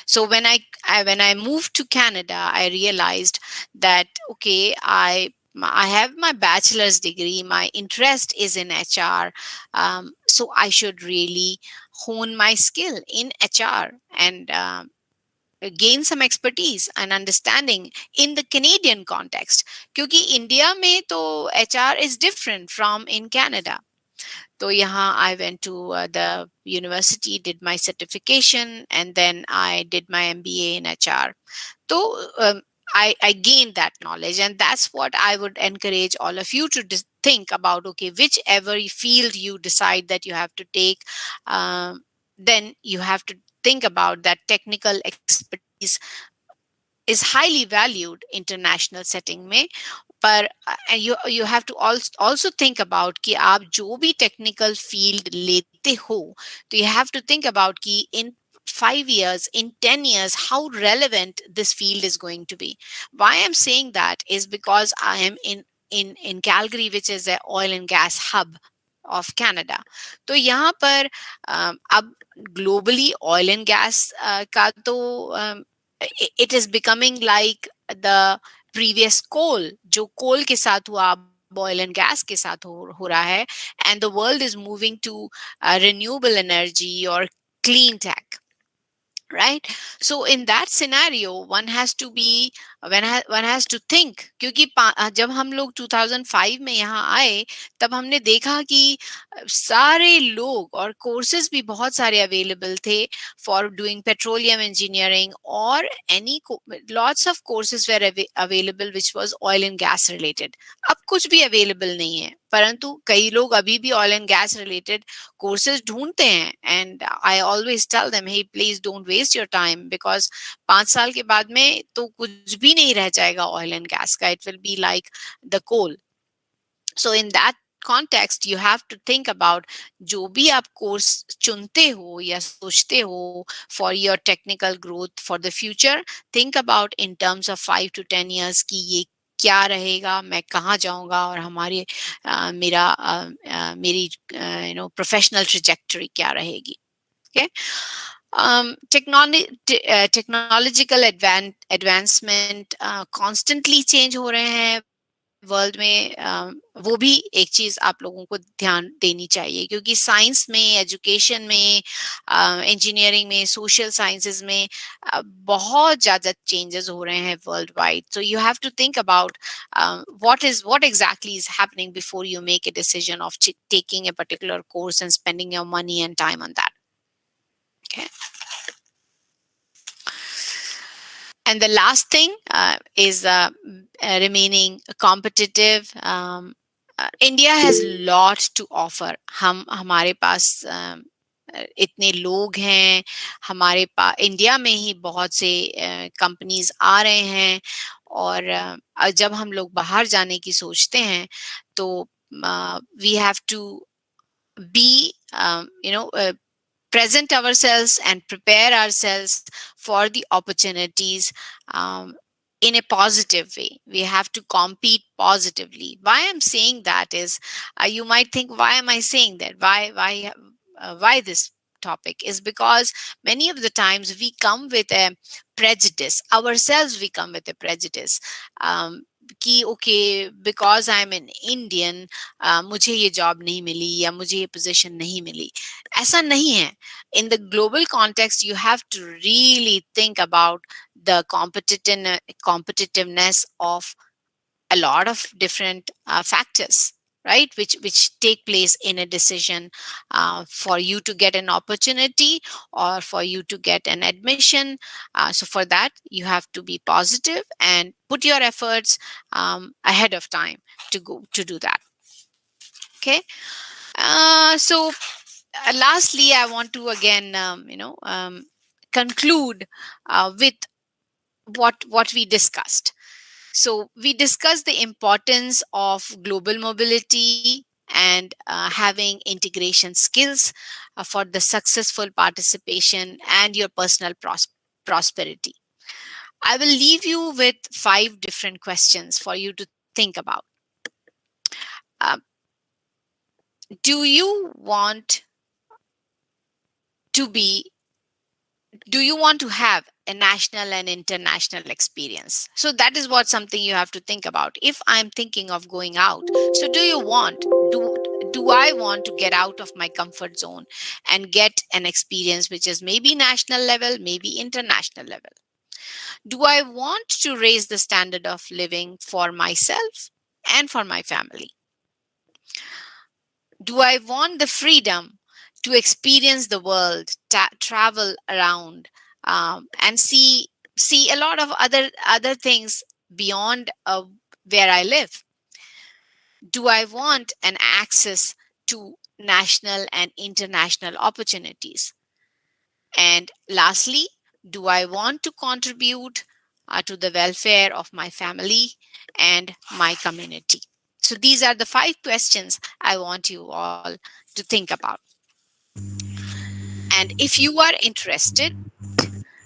So when I moved to Canada, I realized that okay, I have my bachelor's degree. My interest is in HR, so I should really hone my skill in HR and gain some expertise and understanding in the Canadian context. क्योंकि India में तो HR is different from in Canada. तो यहाँ I went to the university, did my certification, and then I did my MBA in HR. So I gained that knowledge, and that's what I would encourage all of you to think about. Okay, whichever field you decide that you have to take, then you have to think about that technical expertise is highly valued international setting में. पर you have to also think about कि आप जो भी technical field लेते हो, तो you have to think about कि in 5 years, in 10 years, how relevant this field is going to be. Why I'm saying that is because I am in Calgary, which is an oil and gas hub of Canada. तो यहाँ पर अब globally oil and gas का तो it is becoming like the previous coal. जो coal के साथ हुआ, oil and gas के साथ हो रहा है, and the world is moving to renewable energy or clean tech. right? So in that scenario one has to be one has to think, क्योंकि जब हम लोग 2005 में यहाँ आए तब हमने देखा कि सारे लोग और कोर्सेज भी बहुत सारे अवेलेबल थे फॉर डूइंग पेट्रोलियम इंजीनियरिंग और any lots of courses were available which was oil and gas related. अब कुछ भी अवेलेबल नहीं है, परंतु कई लोग अभी भी oil and gas related courses ढूंढते हैं. And I always tell them, hey please don't waste your time, because 5 साल के बाद में तो कुछ भी नहीं रह जाएगा ऑयल एंड गैस का. It will be like the coal. सो इन दैट context you have to think about जो भी आप कोर्स चुनते हो या सोचते हो for your technical growth for the future, think about in terms of 5 to 10 years कि ये क्या रहेगा, मैं कहाँ जाऊंगा और हमारी मेरी प्रोफेशनल ट्रेजेक्टरी क्या रहेगी. Okay. Technological advancement constantly change हो रहे हैं वर्ल्ड में. वो भी एक चीज आप लोगों को ध्यान देनी चाहिए, क्योंकि साइंस में, एजुकेशन में, इंजीनियरिंग में, सोशल साइंसेज में बहुत ज्यादा चेंजेस हो रहे हैं worldwide. So you have to think about what exactly is happening before you make a decision of taking a particular course and spending your money and time on that. Okay. And the last thing is remaining competitive. India has a lot to offer. हमारे पास इतने लोग हैं, हमारे पास India में ही बहुत से companies आ रहे हैं, और जब हम लोग बाहर जाने की सोचते हैं तो we have to be present ourselves and prepare ourselves for the opportunities in a positive way. We have to compete positively. Why I'm saying that is, you might think, why am I saying that? Why this topic is because many of the times we come with a prejudice ourselves. We come with a prejudice कि okay because I am an Indian मुझे ये job नहीं मिली या मुझे ये position नहीं मिली. ऐसा नहीं है. in the global context you have to really think about the competitiveness of a lot of different factors, right, which take place in a decision for you to get an opportunity or for you to get an admission. So for that you have to be positive and put your efforts ahead of time to do that. Okay. So lastly I want to again conclude with what we discussed. So we discussed the importance of global mobility and having integration skills for the successful participation and your personal prosperity. I will leave you with 5 different questions for you to think about. Do you want to have a national and international experience? So that is what something you have to think about. If I'm thinking of going out, so do I want to get out of my comfort zone and get an experience which is maybe national level, maybe international level? Do I want to raise the standard of living for myself and for my family? Do I want the freedom to experience the world, travel around, and see a lot of other things beyond where I live? Do I want an access to national and international opportunities? And lastly, do I want to contribute to the welfare of my family and my community? So these are the 5 questions I want you all to think about. And if you are interested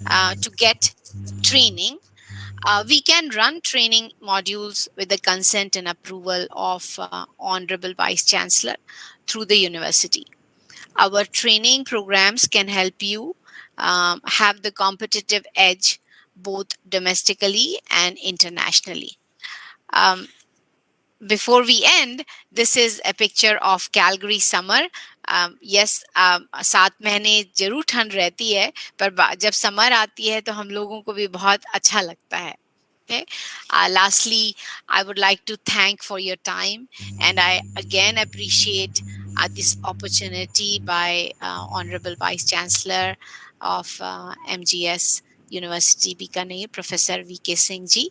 to get training, we can run training modules with the consent and approval of Honorable Vice Chancellor through the university. Our training programs can help you have the competitive edge both domestically and internationally. Before we end, this is a picture of Calgary summer. Yes 7 महीने जरूर ठंड रहती है, पर जब summer आती है तो हम लोगों को भी बहुत अच्छा लगता है. Okay. Lastly, I would like to thank for your time, and I again appreciate this opportunity by Honorable Vice Chancellor of MGS University Bikaner, Professor V.K. Singh ji.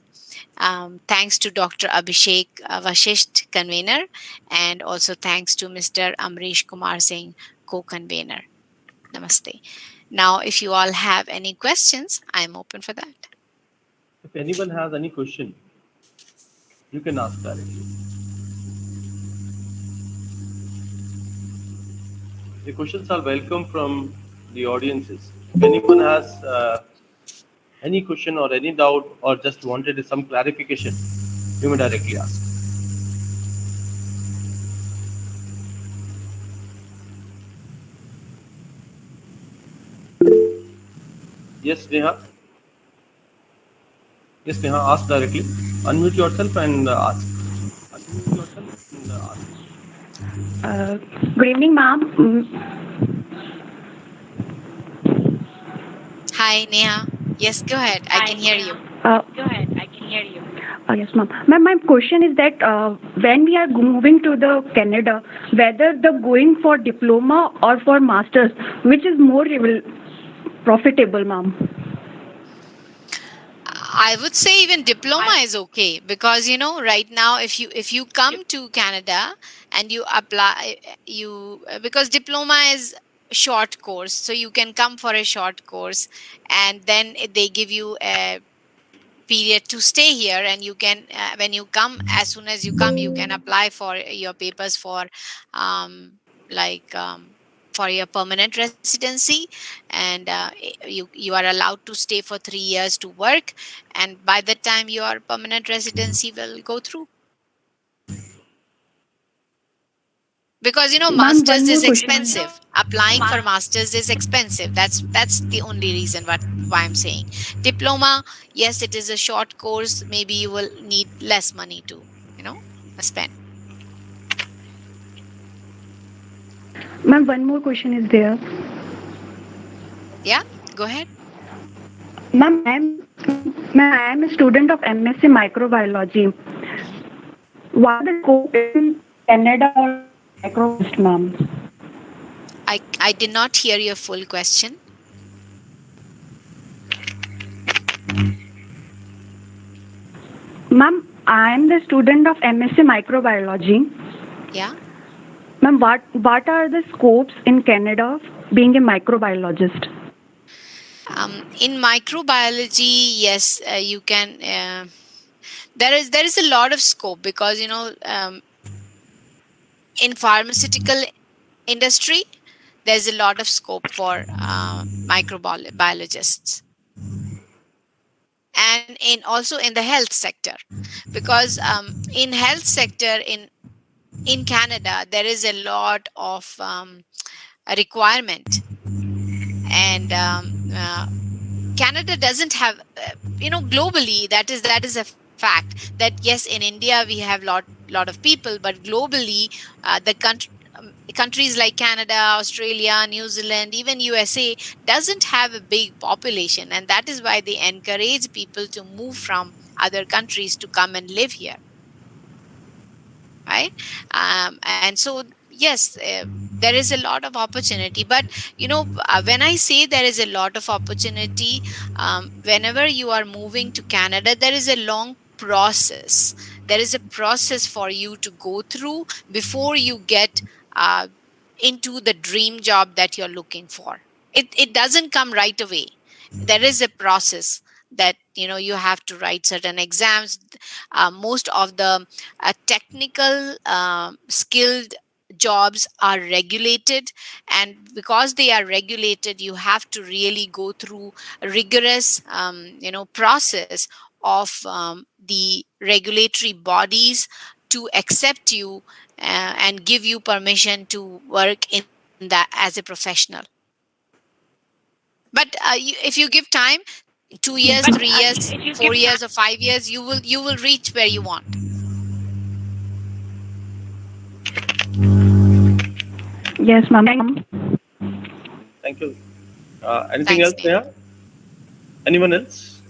Thanks to Dr. Abhishek Vashisht, convener, and also thanks to Mr. Amrish Kumar Singh, co-convener. Namaste. Now, if you all have any questions, I'm open for that. If anyone has any question, you can ask directly. The questions are welcome from the audiences. If anyone has any question or any doubt or just wanted some clarification, you may directly ask. Yes, Neha. Yes, Neha, ask directly. Unmute yourself and ask. Unmute yourself and ask. Good evening, ma'am. Hi, Neha. Yes, go ahead. I can hear you. Go ahead. I can hear you. Yes, ma'am. Ma'am, my question is that when we are moving to the Canada, whether the going for diploma or for masters, which is more profitable, ma'am? I would say even diploma is okay, because right now if you come to Canada and you apply, because diploma is short course, so you can come for a short course and then they give you a period to stay here, and you can when you come, as soon as you come, you can apply for your papers for like for your permanent residency, and you are allowed to stay for 3 years to work, and by the time your permanent residency will go through. Because Ma'am, one masters more is question. expensive. Applying for masters is expensive. That's the only reason why I'm saying. Diploma, yes, it is a short course. Maybe you will need less money to spend. Ma'am, one more question is there. Yeah, go ahead. Ma'am, I am a student of MSc Microbiology. What are the scope in Canada or microbiologist, ma'am? I did not hear your full question. Ma'am, I am the student of MSc Microbiology. Yeah. Ma'am, what are the scopes in Canada being a microbiologist? In microbiology, yes, you can. There is a lot of scope, because in pharmaceutical industry, there's a lot of scope for microbiologists, and also in the health sector, because in health sector in Canada there is a lot of a requirement, and Canada doesn't have globally, that is a fact, that yes, in India we have lot of people, but globally the countries like Canada, Australia, New Zealand, even USA doesn't have a big population, and that is why they encourage people to move from other countries to come and live here, right? And so yes, there is a lot of opportunity, but when I say there is a lot of opportunity, whenever you are moving to Canada, there is a long process. There is a process for you to go through before you get into the dream job that you're looking for. It doesn't come right away. There is a process that you have to write certain exams. Most of the technical skilled jobs are regulated, and because they are regulated, you have to really go through a rigorous process of the regulatory bodies to accept you and give you permission to work in that as a professional. But if you give time, 2 years, 3 years, 4 years, or 5 years, you will reach where you want. Yes, ma'am. Thank you. Anything Thanks, else, Neha. Neha? Anyone else?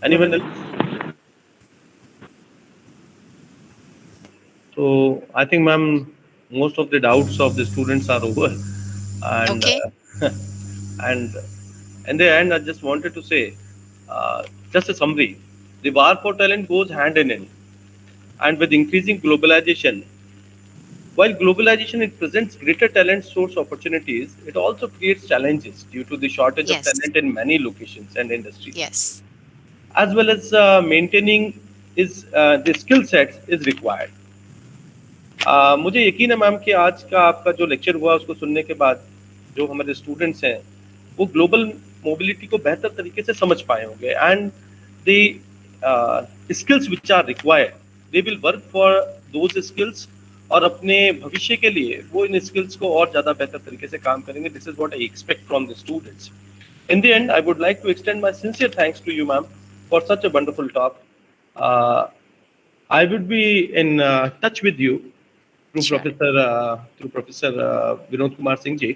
Anyone else? So I think, ma'am, most of the doubts of the students are over, and Okay. and in the end, I just wanted to say, just a summary: the war for talent goes hand in hand, and with increasing globalization, while globalization it presents greater talent source opportunities, it also creates challenges due to the shortage of Yes. talent in many locations and industries, Yes. as well as maintaining is the skill sets is required. मुझे यकीन है ma'am कि आज का आपका जो lecture हुआ उसको सुनने के बाद जो हमारे स्टूडेंट्स हैं वो ग्लोबल मोबिलिटी को बेहतर तरीके से समझ पाए होंगे and the skills which are required they will work for those skills और अपने भविष्य के लिए वो इन स्किल्स को और ज़्यादा बेहतर तरीके से काम करेंगे this is what I expect from the students in the end, I would like to extend my sincere thanks to you, ma'am, for such a wonderful talk. Uh, I would be in touch with you Sure. through Professor Vinod Kumar Singh ji,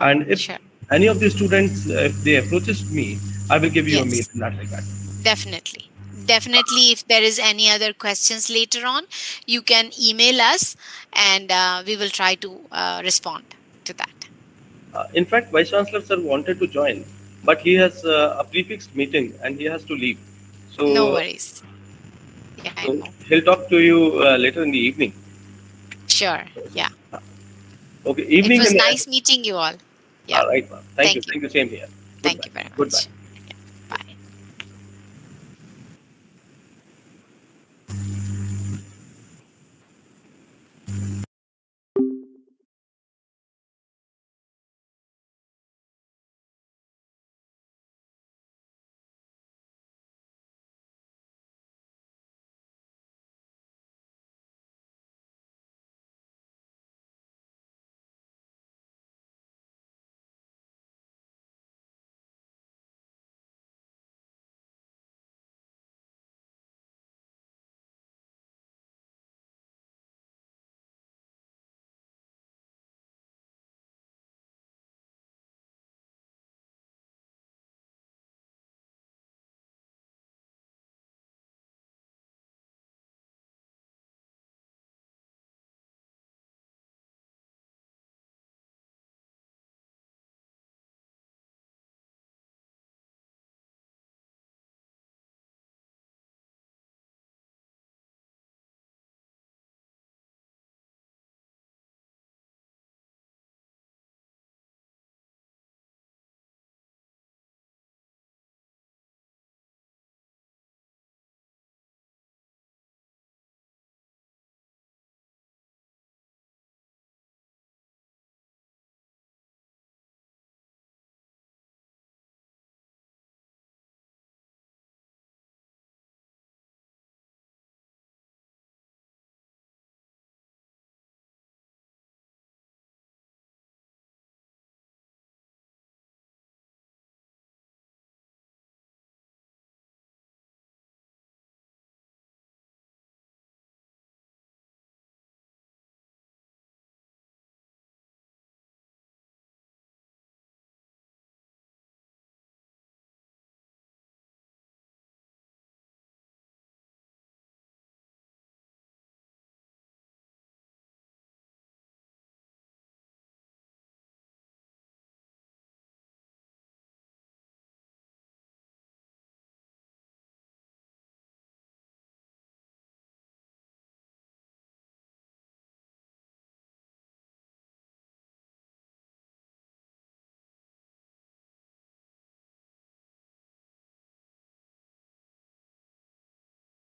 and if Sure. any of the students if they approaches me, I will give you a mail Yes. in that regard. Definitely. Definitely. If there is any other questions later on, you can email us, and we will try to respond to that. In fact, Vice Chancellor sir wanted to join, but he has a prefixed meeting and he has to leave. No So, worries. Yeah, I so know. he'll talk to you later in the evening. Sure. Yeah. Okay, It evening was in the nice meeting you all. Yeah. all right, ma'am. Thank you. Thank you. Thank you. Same here. Thank Goodbye. you very Goodbye. much.